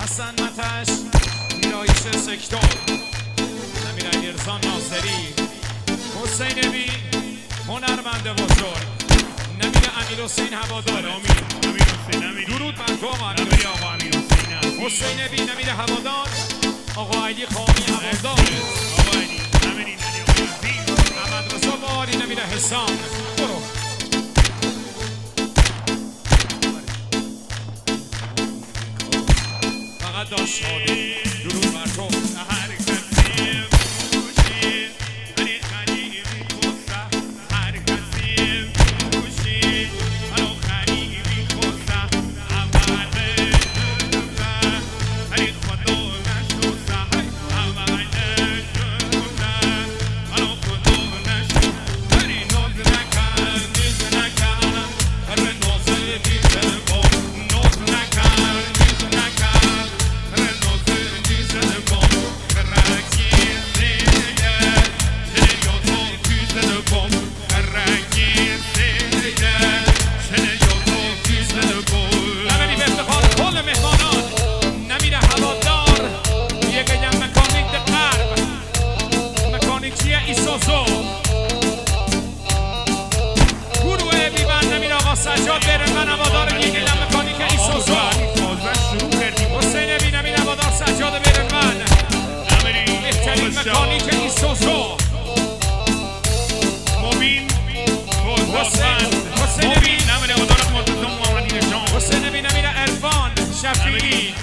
حسن متش ویرایش سکتور نمیر علیرضا ناصری حسین بی هنرمند بزرگ نمیر امیر حسین هوادار درود بر تو حسین بی نمیر هوادار آقا علی خامی هوادار محمد رضا باری نمیر حسام برو فقط داشت شادی درود بر تو سجاد برمن هوادار گیگل مکانیک ایسوزو حسین بی نمیر هوادار سجاد برمن بهترین مکانیک ایسوزو مبین حسین بی نمیر هوادار حسین بی نمیر عرفان شفیعی